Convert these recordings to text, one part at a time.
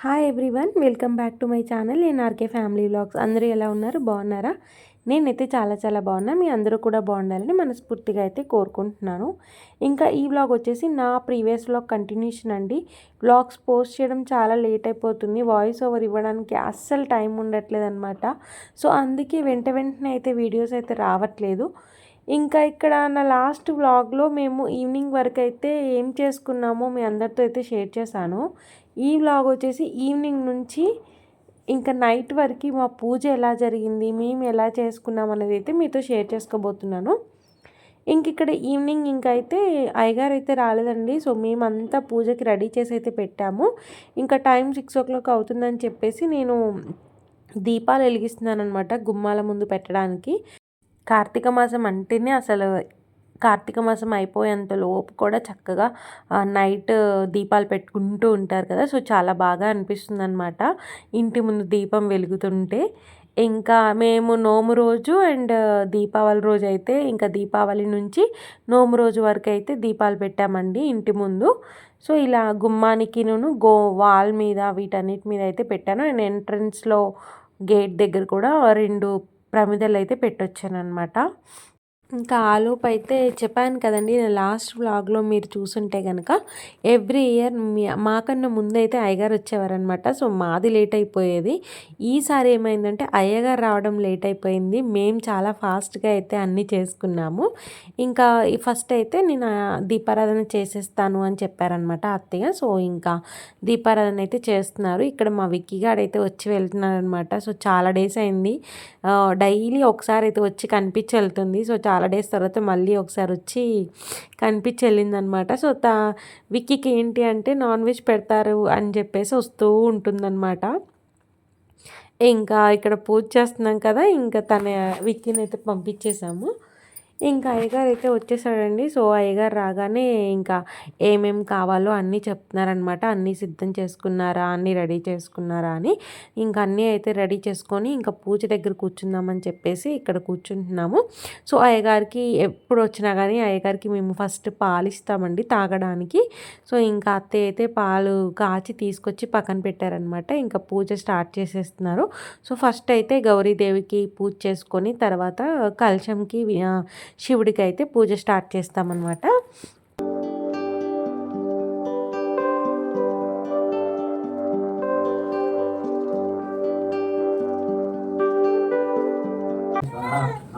Hi everyone, welcome back to my channel NRK family vlogs. అందరూ ఎలా ఉన్నారు? బాగున్నారా? నేనైతే చాలా చాలా బాగున్నా. మీ అందరూ కూడా బాగుండాలని మనస్ఫూర్తిగా అయితే కోరుకుంటున్నాను. ఇంకా ఈ వ్లాగ్ వచ్చేసి నా ప్రీవియస్ వ్లాగ్ కంటిన్యూషన్ అండి. వ్లాగ్స్ పోస్ట్ చేయడం చాలా లేట్ అయిపోతుంది. వాయిస్ ఓవర్ ఇవ్వడానికి అస్సలు టైం ఉండట్లేదు అనమాట. సో అందుకే వెంటనే అయితే వీడియోస్ అయితే రావట్లేదు. ఇంకా ఇక్కడ నా లాస్ట్ వ్లాగ్లో మేము ఈవినింగ్ వరకు అయితే ఏం చేసుకున్నామో మీ అందరితో అయితే షేర్ చేశాను. ఈ వ్లాగ్ వచ్చేసి ఈవినింగ్ నుంచి ఇంకా నైట్ వరకు మా పూజ ఎలా జరిగింది, మేము ఎలా చేసుకున్నాం అనేది అయితే మీతో షేర్ చేసుకోబోతున్నాను. ఇంక ఇక్కడ ఈవినింగ్ ఇంకా అయితే అయ్యగారు అయితే రాలేదండి. సో మేమంతా పూజకి రెడీ చేసి అయితే పెట్టాము. ఇంకా టైం 6 o'clock అవుతుందని చెప్పేసి నేను దీపాలు వెలిగిస్తున్నాను అనమాట గుమ్మాల ముందు పెట్టడానికి. కార్తీక మాసం అంటేనే అసలు కార్తీక మాసం అయిపోయేంత లోపు కూడా చక్కగా నైట్ దీపాలు పెట్టుకుంటూ ఉంటారు కదా. సో చాలా బాగా అనిపిస్తుంది అనమాట ఇంటి ముందు దీపం వెలుగుతుంటే. ఇంకా మేము నోము రోజు అండ్ దీపావళి రోజు అయితే ఇంకా దీపావళి నుంచి నోము రోజు వరకు అయితే దీపాలు పెట్టామండి ఇంటి ముందు. సో ఇలా గుమ్మానికి నేను వాల్ మీద వీటన్నిటి మీద అయితే పెట్టాను. అండ్ ఎంట్రన్స్లో గేట్ దగ్గర కూడా 2 ప్రమిదలు అయితే పెట్టొచ్చాను అనమాట. ఇంకా ఆలోపు అయితే చెప్పాను కదండి, నేను లాస్ట్ వ్లాగ్లో మీరు చూసుంటే కనుక ఎవ్రీ ఇయర్ మాకన్నా ముందైతే అయ్యగారు వచ్చేవారనమాట. సో మాది లేట్ అయిపోయేది. ఈసారి ఏమైందంటే అయ్యగారు రావడం లేట్ అయిపోయింది. మేము చాలా ఫాస్ట్గా అయితే అన్నీ చేసుకున్నాము. ఇంకా ఫస్ట్ అయితే నేను దీపారాధన చేసేస్తాను అని చెప్పారనమాట అత్తయ్య. సో ఇంకా దీపారాధన అయితే చేస్తున్నారు. ఇక్కడ మా విక్కీగాడైతే వచ్చి వెళ్తున్నారనమాట. సో చాలా డేస్ అయింది. డైలీ ఒకసారి అయితే వచ్చి కనిపించి వెళ్తుంది. సో చాలా డేస్ తర్వాత మళ్ళీ ఒకసారి వచ్చి కనిపించి వెళ్ళిందనమాట. సో విక్కీకి ఏంటి అంటే నాన్ వెజ్ పెడతారు అని చెప్పేసి వస్తూ ఉంటుందన్నమాట. ఇంకా ఇక్కడ పూజ చేస్తున్నాం కదా, ఇంకా విక్కీని అయితే పంపించేసాము. ఇంకా అయ్యగారు అయితే వచ్చేసాడండి. సో అయ్యగారు రాగానే ఇంకా ఏమేమి కావాలో అన్నీ చెప్తున్నారనమాట. అన్నీ సిద్ధం చేసుకున్నారా, అన్నీ రెడీ చేసుకున్నారా అని. ఇంకా అన్నీ అయితే రెడీ చేసుకొని ఇంకా పూజ దగ్గర కూర్చుందామని చెప్పేసి ఇక్కడ కూర్చుంటున్నాము. సో అయ్యగారికి ఎప్పుడు వచ్చినా కానీ అయ్యగారికి మేము ఫస్ట్ పాలు ఇస్తామండి తాగడానికి. సో ఇంకా అత్తయ్య అయితే పాలు కాచి తీసుకొచ్చి పక్కన పెట్టారనమాట. ఇంకా పూజ స్టార్ట్ చేసేస్తున్నారు. సో ఫస్ట్ అయితే గౌరీదేవికి పూజ చేసుకొని తర్వాత కలశంకి శివుడికి అయితే పూజ స్టార్ట్ చేస్తామన్నమాట.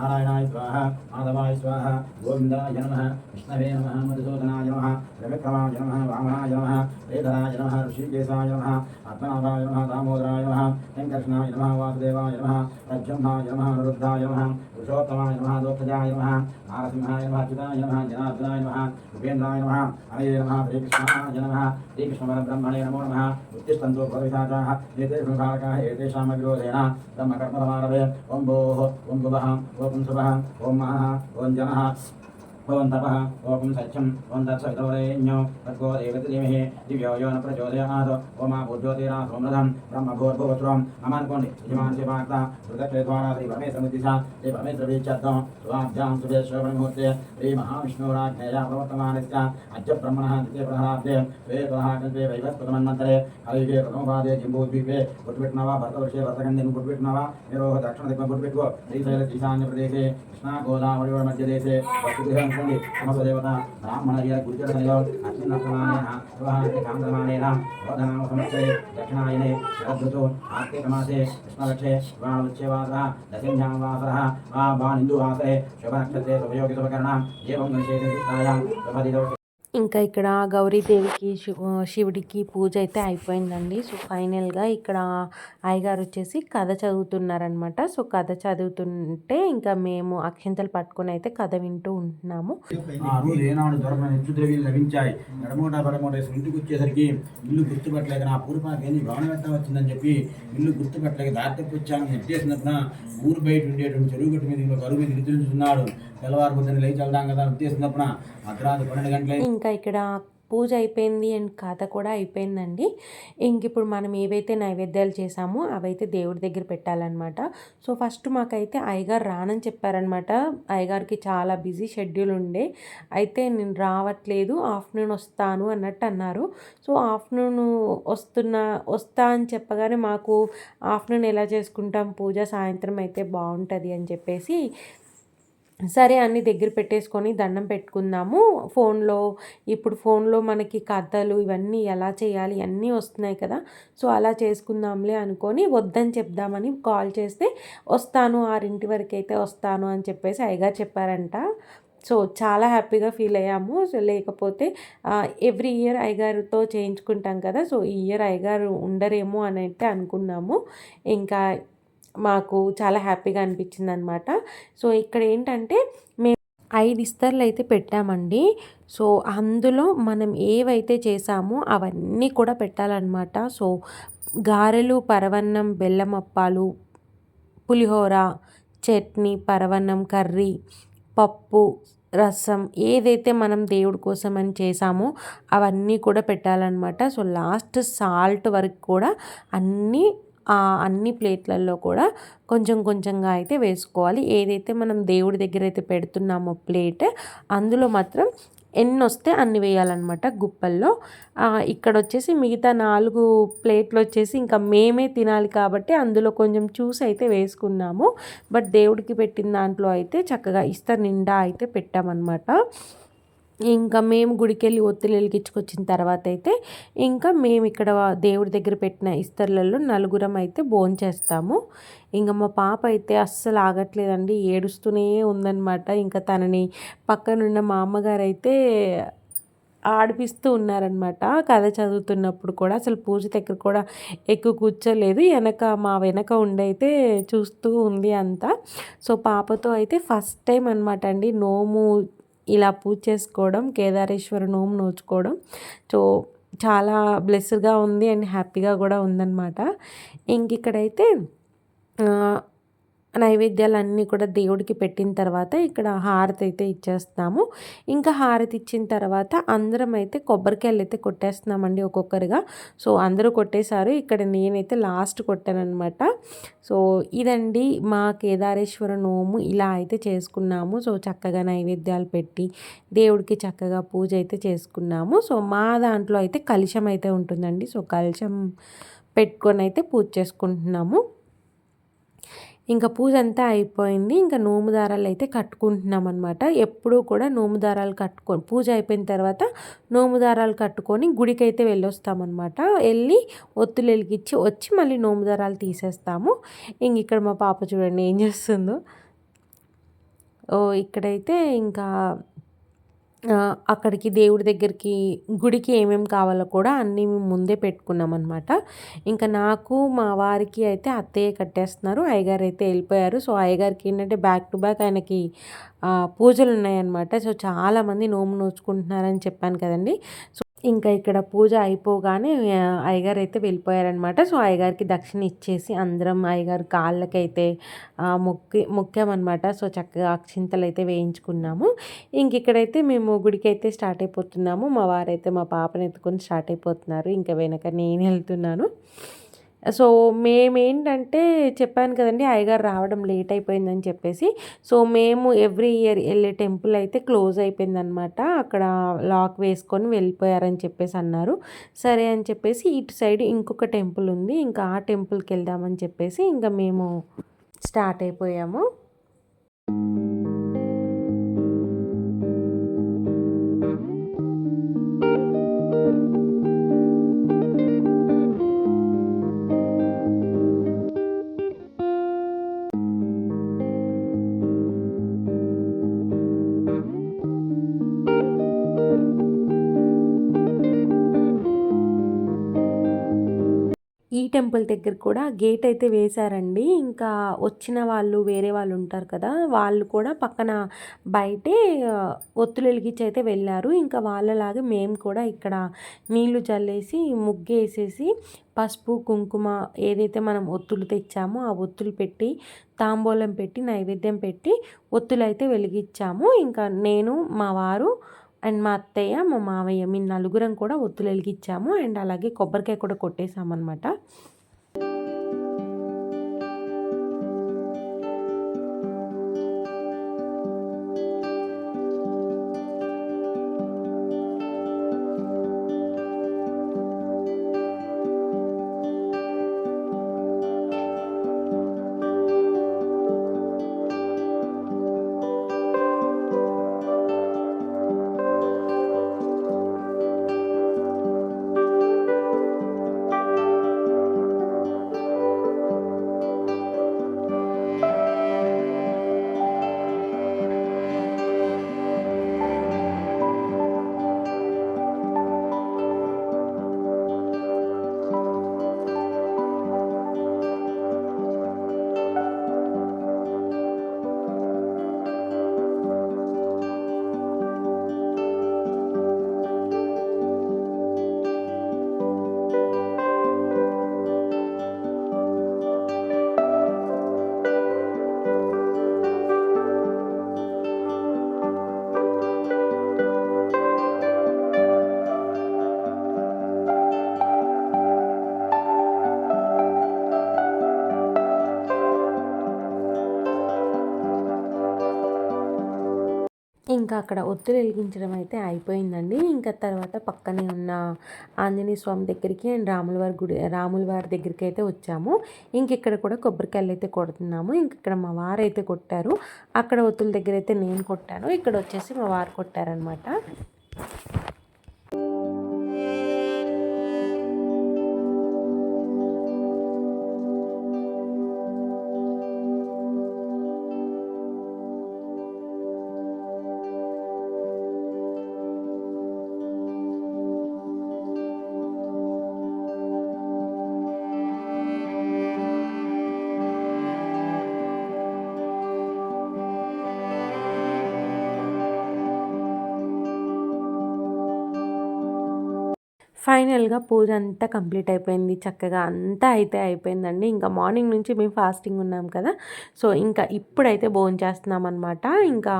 నారాయణాయ స్వాహ, మాధవాయ స్వాహ, గోవిందాయ నమః, విష్ణవే నమః, మధుసూదనాయ నమః, త్రివిక్రమాయ నమః, వామనాయ నమః, శ్రీధరాయ నమః, ఋషికేశాయ నమః, పద్మనాభాయ నమః, దామోదరాయ నమః, వెంకటకృష్ణాయ నమః, వాసుదేవాయ నమః, ప్రద్యుమ్నాయ నమః, అనిరుద్ధాయ నమః, పురుషోత్తమాయ నమః, దోక్షజాయ నమః, నారసింహాయ నమః, అచ్యుతాయ నమః, జనార్దనాయ నమః, ఉపేంద్రాయ నమః, హరే నమః, శ్రీకృష్ణాయ నమః, శ్రీకృష్ణపరబ్రహ్మణే నమో నమః. ఉత్తిష్టంతో భవిషాచాః ఏతేషు కారకాః ఏతేషాం విరోధేన బ్రహ్మకర్మసమారభే. ఓం భోః ఓం భువః ఓం శుభః ఓం మహః ఓం జనః ఓం తపః ఓం సత్యం ఓం తత్సవితుర్వరేణ్యం భర్గో దేవతి ధీమహి దివ్యో యో న ప్రచోదయాత్. ఓం ఆపూజ్యోతిరా సోమృతం బ్రహ్మభూర్భువస్వం. అమ్మ అనుకోండి. యజమాన్ శివార్త హృదయ ద్వారా శ్రీ పరమేశ్వరముద్దిశ శ్రీ పరమేశ్వరీత్యర్థం స్వాభ్యాం శుభే శ్రవణముహూర్తే శ్రీ మహావిష్ణురాజ్ఞేయ ప్రవర్తమానస్య అద్య బ్రహ్మణः ద్వితీయ ప్రహలాబ్దే శ్వేతః కల్పే వైవస్వతమన్వంతరే కలియుగే ప్రథమపాదే జంబూద్వీపే గుర్తుపెట్టినవా భరతవర్షే భరతఖండే గుర్తుపెట్టినవా నిరోహ దక్షిణ దిక్కు గుర్తుపెట్టుకో. శ్రీశైల ఈశాన్య ప్రదేశే కృష్ణా గోదావరి మధ్య దేశే వస్తుదేవండి సమస్వదేవత బ్రాహ్మణ వీర గురుచరణయో అశ్వినప్రమాణేన వివాహానికి కాంద్రమాణేన బోధనామ సంవత్సరే దక్షిణాయనే శరదృతు కార్తీకమాసే కృష్ణలక్షే వివాహోత్సవాసः దశమ్యాం వాసరः బానిందువాసరే శుభనక్షత్రే శుభయోగి శుభకరణ ఏవం గణేశేన కృష్ణాయాం శుభదిదో. ఇంకా ఇక్కడ గౌరీదేవికి శివుడికి పూజ అయితే అయిపోయిందండి. సో ఫైనల్గా ఇక్కడ అయ్యగారు వచ్చేసి కథ చదువుతున్నారనమాట. సో కథ చదువుతుంటే ఇంకా మేము అక్షంతలు పట్టుకొని అయితే కథ వింటూ ఉంటున్నాము. లభించాయి ఎడమోట పడమోట ఇంటికి వచ్చేసరికి ఇల్లు గుర్తుపట్టలేక నా పూర్వపాకి ఏంది భవనం ఎట్లా వచ్చిందని చెప్పి ఇల్లు గుర్తుపట్టలేక దారి వచ్చాను నిర్దేశినప్పుడు ఊరు బయట ఉండేటువంటి చెరువు గట్టు మీద కరువు మీద నిద్రించున్నాడు. తెల్లవారు పొద్దున్న లేచి వెళ్దాం కదా ఉద్దేశించినప్పుడు అర్ధరాత్రి 12 గంటల. ఇంకా ఇక్కడ పూజ అయిపోయింది అండ్ కథ కూడా అయిపోయిందండి. ఇంక ఇప్పుడు మనం ఏవైతే నైవేద్యాలు చేసామో అవైతే దేవుడి దగ్గర పెట్టాలన్నమాట. సో ఫస్ట్ మాకైతే అయ్యగారు రానని చెప్పారనమాట. అయ్యగారికి చాలా బిజీ షెడ్యూల్ ఉండే. అయితే నేను రావట్లేదు, ఆఫ్టర్నూన్ వస్తాను అన్నట్టు అన్నారు. సో ఆఫ్టర్నూన్ వస్తా అని చెప్పగానే మాకు ఆఫ్టర్నూన్ ఎలా చేసుకుంటాం పూజ, సాయంత్రం అయితే బాగుంటుంది అని చెప్పేసి సరే అన్నీ దగ్గర పెట్టేసుకొని దండం పెట్టుకుందాము. ఇప్పుడు ఫోన్లో మనకి కథలు ఇవన్నీ ఎలా చేయాలి అన్నీ వస్తున్నాయి కదా, సో అలా చేసుకుందాంలే అనుకొని వద్దని చెప్దామని కాల్ చేస్తే వస్తాను 6 వరకు అయితే వస్తాను అని చెప్పేసి అయ్యగారు చెప్పారంట. సో చాలా హ్యాపీగా ఫీల్ అయ్యాము. సో లేకపోతే ఎవ్రీ ఇయర్ అయ్యగారితో చేయించుకుంటాం కదా, సో ఈ ఇయర్ అయ్యగారు ఉండరేమో అని అయితే అనుకున్నాము. ఇంకా మాకు చాలా హ్యాపీగా అనిపించింది అనమాట. సో ఇక్కడ ఏంటంటే మేము 5 ఇస్తర్లు అయితే పెట్టామండి. సో అందులో మనం ఏవైతే చేసామో అవన్నీ కూడా పెట్టాలన్నమాట. సో గారెలు, పరవన్నం, బెల్లం అప్పాలు, పులిహోర, చట్నీ, పరవన్నం, కర్రీ, పప్పు, రసం ఏదైతే మనం దేవుడి కోసం అని చేసామో అవన్నీ కూడా పెట్టాలన్నమాట. సో లాస్ట్ సాల్ట్ వరకు కూడా అన్ని ప్లేట్లలో కూడా కొంచెం కొంచెంగా అయితే వేసుకోవాలి. ఏదైతే మనం దేవుడి దగ్గర అయితే పెడుతున్నామో ప్లేట్, అందులో మాత్రం ఎన్ని వస్తే అన్ని వేయాలన్నమాట గుప్పల్లో. ఇక్కడ వచ్చేసి మిగతా 4 ప్లేట్లు వచ్చేసి ఇంకా మేమే తినాలి కాబట్టి అందులో కొంచెం చూసి అయితే వేసుకున్నాము. బట్ దేవుడికి పెట్టిన దాంట్లో అయితే చక్కగా ఇస్తర్ నిండా అయితే పెట్టామన్నమాట. ఇంకా మేము గుడికెళ్ళి ఒత్తులు వెలిగించుకొచ్చిన తర్వాత అయితే ఇంకా మేము ఇక్కడ దేవుడి దగ్గర పెట్టిన ఇస్తర్లలో నలుగురం అయితే భోంచేస్తాము. ఇంకా మా పాప అయితే అస్సలు ఆగట్లేదండి, ఏడుస్తూనే ఉందన్నమాట. ఇంకా తనని పక్కనున్న మా అమ్మగారు అయితే ఆడిపిస్తూ ఉన్నారనమాట. కథ చదువుతున్నప్పుడు కూడా అసలు పూజ దగ్గర కూడా ఎక్కువ కూర్చోలేదు, మా వెనక ఉండైతే చూస్తూ ఉంది అంతా. సో పాపతో అయితే ఫస్ట్ టైం అనమాట అండి నోము ఇలా పూజ చేసుకోవడం, కేదారేశ్వర నోము నోచుకోవడం. సో చాలా బ్లెస్డ్గా ఉంది అండ్ హ్యాపీగా కూడా ఉందన్నమాట. ఇంక ఇక్కడైతే నైవేద్యాలన్నీ కూడా దేవుడికి పెట్టిన తర్వాత ఇక్కడ హారతి అయితే ఇచ్చేస్తాము. ఇంకా హారతి ఇచ్చిన తర్వాత అందరం అయితే కొబ్బరికాయలు అయితే కొట్టేస్తున్నామండి ఒక్కొక్కరిగా. సో అందరూ కొట్టేశారు, ఇక్కడ నేనైతే లాస్ట్ కొట్టానమాట. సో ఇదండి మా కేదారేశ్వర నోము, ఇలా అయితే చేసుకున్నాము. సో చక్కగా నైవేద్యాలు పెట్టి దేవుడికి చక్కగా పూజ అయితే చేసుకున్నాము. సో మా దాంట్లో అయితే కలశం అయితే ఉంటుందండి. సో కలశం పెట్టుకొని అయితే పూజ చేసుకుంటున్నాము. ఇంకా పూజ అంతా అయిపోయింది. ఇంకా నోము దారాలు అయితే కట్టుకుంటున్నాం అనమాట. ఎప్పుడూ కూడా నోము దారాలు కట్టుకొని పూజ అయిపోయిన తర్వాత నోము దారాలు కట్టుకొని గుడికి అయితే వెళ్ళొస్తామన్నమాట. వెళ్ళి ఒత్తులు వెలిగించి వచ్చి మళ్ళీ నోము దారాలు తీసేస్తాము. ఇంక ఇక్కడ మా పాప చూడండి ఏం చేస్తుందో. ఇక్కడైతే ఇంకా అక్కడికి దేవుడి దగ్గరికి గుడికి ఏమేమి కావాలో కూడా అన్నీ మేము ముందే పెట్టుకున్నాం అనమాట. ఇంకా నాకు మా వారికి అయితే అత్తయ్య కట్టేస్తున్నారు, అయ్యగారు అయితే వెళ్ళిపోయారు. సో అయ్యగారికి ఏంటంటే బ్యాక్ టు బ్యాక్ ఆయనకి పూజలు ఉన్నాయన్నమాట. సో చాలామంది నోము నోచుకుంటున్నారని చెప్పాను కదండి. సో ఇంకా ఇక్కడ పూజ అయిపోగానే అయ్యగారు అయితే వెళ్ళిపోయారనమాట. సో అయ్యగారికి దక్షిణ ఇచ్చేసి అందరం అయ్యగారి కాళ్ళకైతే మొక్కామన్నమాట. సో చక్కగా అక్షింతలు అయితే వేయించుకున్నాము. ఇంక ఇక్కడైతే మేము గుడికి అయితే స్టార్ట్ అయిపోతున్నాము. మా వారైతే మా పాపని ఎత్తుకొని స్టార్ట్ అయిపోతున్నారు. ఇంకా వెనక నేను వెళ్తున్నాను. సో మేమేంటంటే చెప్పాను కదండి అయ్యగారు రావడం లేట్ అయిపోయిందని చెప్పేసి. సో మేము ఎవ్రీ ఇయర్ వెళ్ళే టెంపుల్ అయితే క్లోజ్ అయిపోయిందనమాట. అక్కడ లాక్ వేసుకొని వెళ్ళిపోయారని చెప్పేసి అన్నారు. సరే అని చెప్పేసి ఇటు సైడ్ ఇంకొక టెంపుల్ ఉంది, ఇంకా ఆ టెంపుల్కి వెళ్దామని చెప్పేసి ఇంకా మేము స్టార్ట్ అయిపోయాము. ఈ టెంపుల్ దగ్గర కూడా గేట్ అయితే వేశారండి. ఇంకా వచ్చిన వాళ్ళు వేరే వాళ్ళు ఉంటారు కదా, వాళ్ళు కూడా పక్కన బయటే ఒత్తులు వెలిగించి అయితే వెళ్ళారు. ఇంకా వాళ్ళలాగే మేము కూడా ఇక్కడ నీళ్లు చల్లేసి ముగ్గేసేసి పసుపు కుంకుమ ఏదైతే మనం ఒత్తులు తెచ్చామో ఆ ఒత్తులు పెట్టి తాంబూలం పెట్టి నైవేద్యం పెట్టి ఒత్తులు అయితే వెలిగించాము. ఇంకా నేను మా వారు అండ్ మా అత్తయ్య, మా మావయ్య మేము నలుగురం కూడా ఒత్తులు వెలిగించాము. అండ్ అలాగే కొబ్బరికాయ కూడా కొట్టేసామన్నమాట. ఇంకా అక్కడ ఒత్తులు వెలిగించడం అయితే అయిపోయిందండి. ఇంకా తర్వాత పక్కనే ఉన్న ఆంజనేయ స్వామి దగ్గరికి అండ్ రాముల వారి దగ్గరికి అయితే వచ్చాము. ఇంక ఇక్కడ కూడా కొబ్బరికాయలు అయితే కొడుతున్నాము. ఇంక ఇక్కడ మా వారు అయితే కొట్టారు. అక్కడ ఒత్తుల దగ్గర అయితే నేను కొట్టాను. ఇక్కడ వచ్చేసి మా వారు కొట్టారనమాట. ఫైనల్‌గా పూజ అంతా కంప్లీట్ అయిపోయింది. చక్కగా అంతా అయితే అయిపోయిందండి. ఇంకా మార్నింగ్ నుంచి మేము ఫాస్టింగ్ ఉన్నాం కదా! సో, ఇంకా ఇప్పుడైతే భోంచేస్తున్నామనమాట. ఇంకా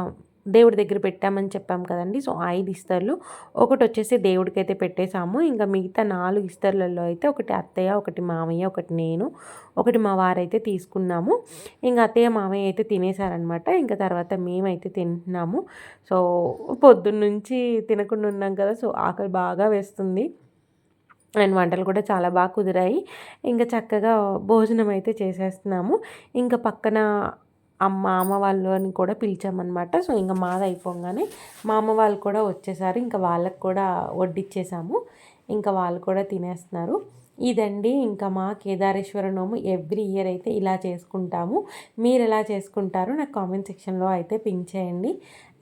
దేవుడి దగ్గర పెట్టామని చెప్పాం కదండీ! సో, 5 ఇస్తర్లు. ఒకటొచ్చేసి దేవుడికైతే పెట్టేసాము. ఇంకా మిగతా 4 ఇస్తర్లలో అయితే ఒకటి అత్తయ్య, ఒకటి మామయ్య, ఒకటి నేను, ఒకటి మా వారైతే తీసుకున్నాము. ఇంకా అత్తయ్య, మామయ్య అయితే తినేసారనమాట. ఇంకా తర్వాత మేమైతే తింటున్నాము. సో, పొద్దున్నుంచి తినకుండా ఉన్నాం కదా! సో, ఆకలి బాగా వేస్తుంది. అండ్ వంటలు కూడా చాలా బాగా కుదిరాయి. ఇంకా చక్కగా భోజనం అయితే చేసేస్తున్నాము. ఇంకా పక్కన మామ వాళ్ళని కూడా పిలిచామన్నమాట. సో, ఇంక మాది అయిపోగానే మా అమ్మ వాళ్ళు కూడా వచ్చేసారు. ఇంకా వాళ్ళకి కూడా వడ్డిచ్చేసాము. ఇంకా వాళ్ళు కూడా తినేస్తున్నారు. ఇదండి ఇంకా మా కేదారేశ్వర నోము ఎవ్రీ ఇయర్ అయితే ఇలా చేసుకుంటాము. మీరు ఎలా చేసుకుంటారో నాకు కామెంట్ సెక్షన్లో అయితే పింక్ చేయండి.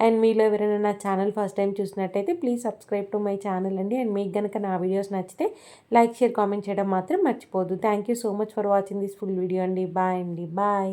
అండ్ మీలో ఎవరైనా నా ఛానల్ ఫస్ట్ టైం చూసినట్టయితే please subscribe to my channel అండి. అండ్ మీకు కనుక నా వీడియోస్ నచ్చితే లైక్, షేర్, కామెంట్ చేయడం మాత్రం మర్చిపోద్దు. Thank you so much for watching this full video అండి. బాయ్ అండి. బాయ్.